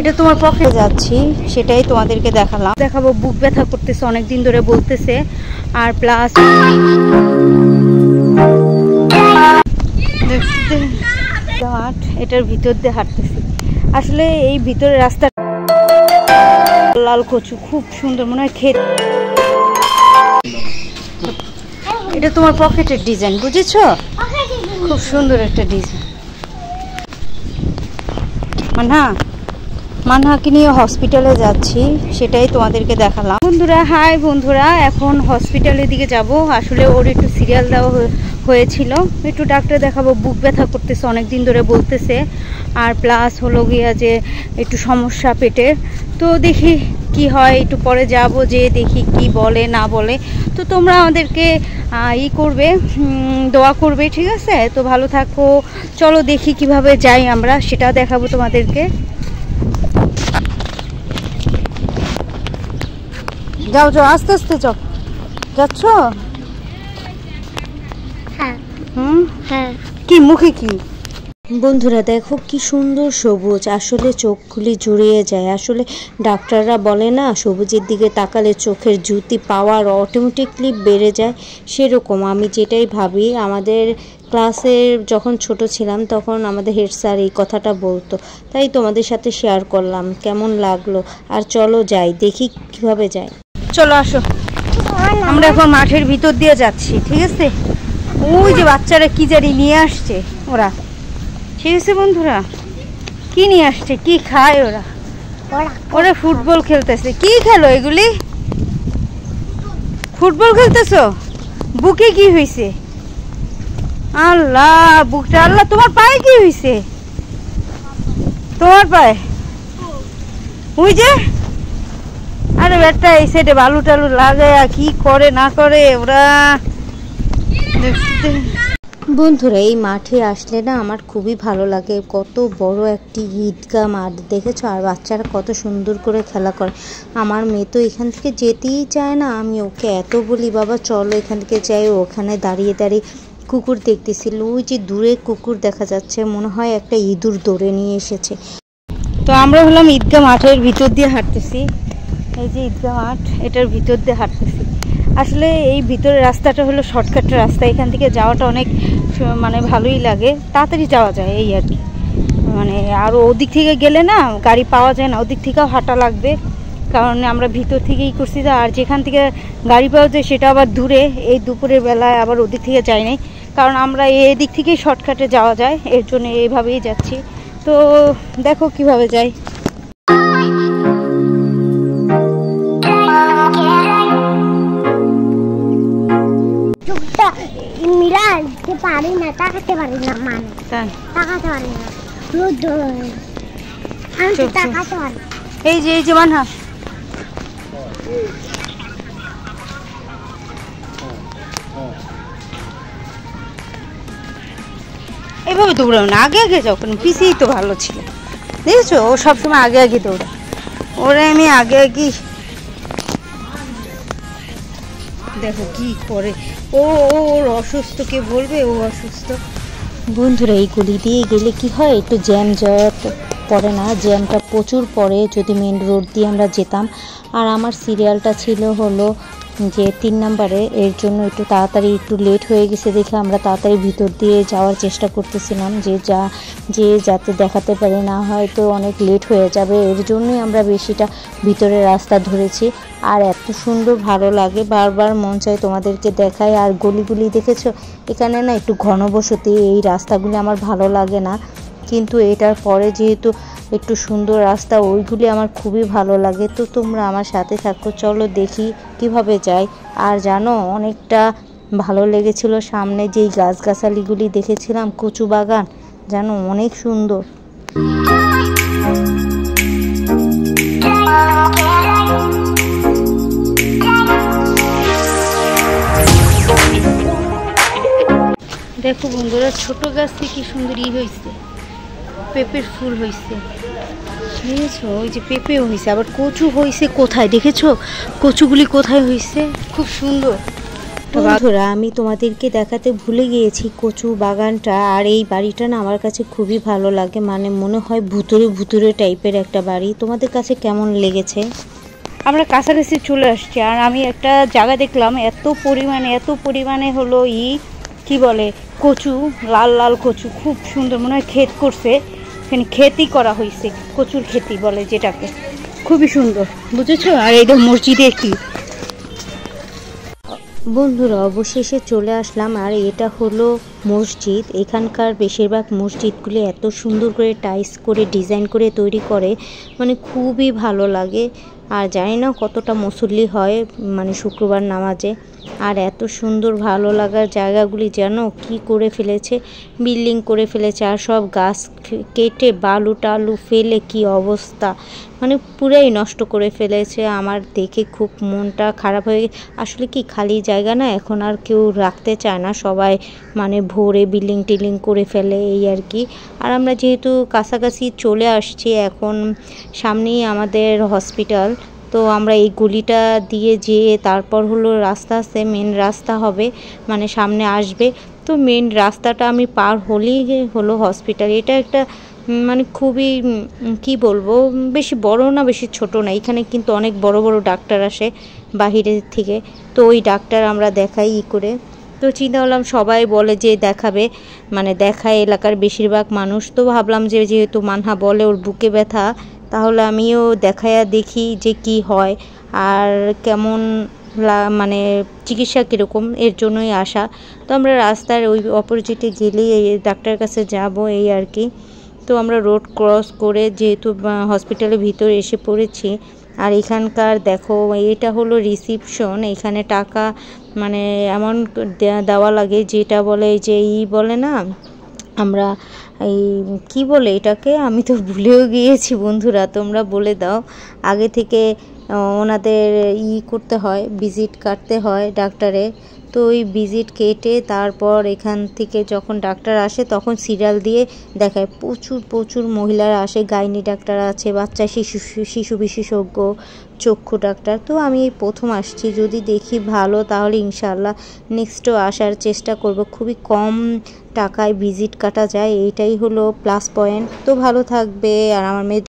এটা তোমার পক্ষে যাচ্ছি, সেটাই তোমাদেরকে দেখাবো। বুক ব্যথা করতেছে অনেকদিন ধরে বলতেছে, আর প্লাস এটার ভিতর দিয়ে হাঁটতেছি। আসলে এই ভিতরের রাস্তা লাল কচু খুব সুন্দর, মনে হয় খেতে। এটা তোমার পকেটের ডিজাইন, বুঝেছো? খুব সুন্দর একটা ডিজাইন। মানহাকে নিয়ে হসপিটালে যাচ্ছি, সেটাই তোমাদেরকে দেখালাম। বন্ধুরা, হাই বন্ধুরা, এখন হসপিটালের দিকে যাব। আসলে ওর একটু সিরিয়াল দেওয়া হয়েছিল, একটু ডাক্তার দেখাবো। বুক ব্যথা করতেছে অনেকদিন ধরে বলতেছে, আর প্লাস হলো গিয়া যে একটু সমস্যা পেটের। তো দেখি কি হয়, একটু পরে যাব, যে দেখি কি বলে না বলে। তো তোমরা আমাদেরকে করবে, দোয়া করবে, ঠিক আছে? তো ভালো থাকো। চলো দেখি কিভাবে যাই আমরা, সেটা দেখাবো তোমাদেরকে। যাও যাও, আস্তে আস্তে যাও। যাচ্ছ? হ্যাঁ। হ্যাঁ। কি মুখে কি? বন্ধুরা দেখো কি সুন্দর সবুজ, আসলে চোখ খুলে জুড়িয়ে যায়। আসলে ডাক্তাররা বলে না, সবুজের দিকে তাকালে চোখের জ্যোতি পাওয়ার অটোমেটিকলি বেড়ে যায়। সেরকম আমি যেটাই ভাবি, আমাদের ক্লাসের যখন ছোট ছিলাম তখন আমাদের হেড স্যার এই কথাটা বলতো, তাই তোমাদের সাথে শেয়ার করলাম। কেমন লাগলো? আর চলো যাই, দেখি কিভাবে যাই। চলো আসো, আমরা এখন মাঠের ভিতর দিয়ে যাচ্ছি, ঠিক আছে? ওই যে বাচ্চারা কি জানি নিয়ে আসছে ওরা, ঠিক আছে বন্ধুরা? কি নিয়ে আসছে, কি খায় ওরা? ওরা ফুটবল খেলতেছে। কি খেলো এগুলি? ফুটবল খেলতেছো? বুকে কি হয়েছে? আল্লাহ, বুকটা, আল্লাহ, তোমার পায়ে কি হয়েছে? তোমার পায়ে ওই যে, আরে বেটা এই সাইডে বালু টালু লাগায় কি করে না করে ওরা। বন্ধুরা, এই মাঠে আসলে না আমার খুবই ভালো লাগে। কত বড় একটি ঈদগাহ মাঠ দেখেছো, আর বাচ্চারা কত সুন্দর করে খেলা করে। আমার মেয়ে তো এখান থেকে যেতেই চায় না। আমি ওকে এত বলি, বাবা চলো এখান থেকে যাই। ওখানে দাঁড়িয়ে দাঁড়িয়ে কুকুর দেখতেছিল। ওই যে দূরে কুকুর দেখা যাচ্ছে, মনে হয় একটা ইঁদুর দৌড়ে নিয়ে এসেছে। তো আমরা হলাম ঈদগাহ মাঠের ভিতর দিয়ে হাঁটতেছি। এই যে ঈদগাহ মাঠ, এটার ভিতর দিয়ে হাঁটতেছি। আসলে এই ভিতরের রাস্তাটা হলো শর্টকাট রাস্তা, এখান থেকে যাওয়াটা অনেক মানে ভালোই লাগে, তাড়াতাড়ি যাওয়া যায় এই আর কি। মানে আর ওদিক থেকে গেলে না গাড়ি পাওয়া যায় না, ওদিক থেকেও হাঁটা লাগবে, কারণ আমরা ভিতর থেকেই করছি। আর যেখান থেকে গাড়ি পাওয়া যায় সেটা আবার দূরে, এই দুপুরের বেলায় আবার ওদিক থেকে যাই নাই, কারণ আমরা এই দিক থেকেই শর্টকাটে যাওয়া যায়, এর জন্য এইভাবেই যাচ্ছি। তো দেখো কিভাবে যাই। তাকাতে পারি না, মানে তাকাতে পারি না, তাকাতে পারি। এই যে মানহা, এইভাবে দৌড়াও না, আগে আগে যাও, কারণ পিছিয়েই তো ভালো ছিল। দেখেছো, ও সবসময় আগে আগে দৌড়া, ওরা আমি আগে আগে। দেখো কি করে ওর অসুস্থ, কে বলবে ও অসুস্থ। বন্ধুরা, এই গলি দিয়ে গেলে কি হয়, একটু জ্যাম পড়ে না, জ্যামটা প্রচুর পড়ে যদি মেন রোড দিয়ে আমরা যেতাম। আর আমার সিরিয়ালটা ছিল হলো যে 3 নম্বরে, এর জন্য একটু তাড়াতাড়ি একটু লেট হয়ে গেছে দেখে আমরা তাড়াতাড়ি ভিতর দিয়ে যাওয়ার চেষ্টা করতেছিলাম, যে যাতে দেখাতে পারি, না হয়তো অনেক লেট হয়ে যাবে। এর জন্যই আমরা বেশিটা ভিতরের রাস্তা ধরেছি। আর এত সুন্দর ভালো লাগে, বারবার মন চায় তোমাদেরকে দেখায়। আর গলিগুলি দেখেছো, এখানে না একটু ঘনবসতি, এই রাস্তাগুলি আমার ভালো লাগে না, কিন্তু এটার পরে যেহেতু একটু সুন্দর রাস্তা, ওইগুলি আমার খুবই ভালো লাগে। তো তোমরা আমার সাথে থাকো, চলো দেখি কিভাবে যাই। আর জানো, অনেকটা ভালো লেগেছিল সামনে যেই গাছগাছালিগুলি দেখেছিলাম, কচু বাগান, জানো অনেক সুন্দর। দেখো বন্ধুরা, ছোট গাছে কি সুন্দর হয়েছে, পেঁপের ফুল হয়েছে, দেখেছো? ওই যে পেঁপেও হয়েছে, আবার কচু হয়েছে। কোথায় দেখেছো কচুগুলি, কোথায় হয়েছে? খুব সুন্দর। একটা বন্ধুরা আমি তোমাদেরকে দেখাতে ভুলে গিয়েছি কচু বাগানটা। আর এই বাড়িটা না আমার কাছে খুবই ভালো লাগে, মানে মনে হয় ভুতুরে ভুতুরে টাইপের একটা বাড়ি। তোমাদের কাছে কেমন লেগেছে? আমরা কাছাকাছি চলে আসছি, আর আমি একটা জায়গা দেখলাম এত পরিমাণে হলো কি বলে কচু, লাল লাল কচু, খুব সুন্দর, মনে হয় ক্ষেত করছে, এখানে খেতি করা হয়েছে, কচুর খেতি বলে যেটাকে, খুবই সুন্দর, বুঝেছো? আর এইটা মসজিদের কি বন্ধুরা অবশেষে চলে আসলাম, আর এটা হলো মসজিদ। এখানকার বেশিরভাগ মসজিদগুলি এত সুন্দর করে টাইলস করে ডিজাইন করে তৈরি করে, মানে খুবই ভালো লাগে। আর জানি না কতটা মুসল্লি হয় মানে শুক্রবার নামাজে। আর এত সুন্দর ভালো লাগার জায়গাগুলি যেন কি করে ফেলেছে, বিল্ডিং করে ফেলেছে, আর সব গাছ কেটে বালু টালু ফেলে কি অবস্থা, মানে পুরাই নষ্ট করে ফেলেছে। আমার দেখে খুব মনটা খারাপ হয়ে আসলে কি খালি জায়গা না এখন আর কেউ রাখতে চায় না, সবাই মানে ভোরে বিল্ডিং টিল্ডিং করে ফেলে এই আর কি। আর আমরা যেহেতু কাছাকাছি চলে আসছি, এখন সামনেই আমাদের হসপিটাল, তো আমরা এই গলিটা দিয়ে যেয়ে তারপর হলো রাস্তা আছে, মেন রাস্তা হবে, মানে সামনে আসবে। তো মেন রাস্তাটা আমি পার হলেই হলো হসপিটাল। এটা একটা মানে খুবই কি বলবো, বেশি বড় না বেশি ছোট না, এখানে কিন্তু অনেক বড় বড় ডাক্তার আসে বাহিরের থেকে, তো ওই ডাক্তার আমরা দেখাই করে। তো চিন্তা করলাম সবাই বলে যে দেখাবে, মানে দেখায় এলাকার বেশিরভাগ মানুষ, তো ভাবলাম যে যেহেতু মানহা বলে ওর বুকে ব্যথা, তাহলে আমিও দেখায়া দেখি যে কি হয় আর কেমন মানে চিকিৎসা কীরকম, এর জন্যই আসা। তো আমরা রাস্তার ওই অপোজিটে গেলেই এই ডাক্তারের কাছে যাব এই আর কি। তো আমরা রোড ক্রস করে যেহেতু হসপিটালের ভিতরে এসে পড়েছি। আর এখানকার দেখো এটা হলো রিসিপশন, এখানে টাকা মানে এমন দেওয়া লাগে যেটা বলে যে বলে না, আমরা এই কি বলে এটাকে, আমি তো ভুলেও গিয়েছি বন্ধুরা, তোমরা বলে দাও। আগে থেকে ওনাদের করতে হয়, ভিজিট কাটতে হয় ডাক্তারে, তো ওই ভিজিট কেটে তারপর এখান থেকে যখন ডাক্তার আসে তখন সিরিয়াল দিয়ে দেখায়। প্রচুর মহিলারা আসে, গাইনি ডাক্তার আছে, বাচ্চা শিশু বিশেষজ্ঞ, চক্ষু ডাক্তার। তো আমি এই প্রথম আসছি, যদি দেখি ভালো তাহলে ইনশাআল্লাহ নেক্সটও আসার চেষ্টা করব। খুবই কম টাকায় ভিজিট কাটা যায়, এইটাই হলো প্লাস পয়েন্ট। তো ভালো থাকবে, আর আমার মেয়ে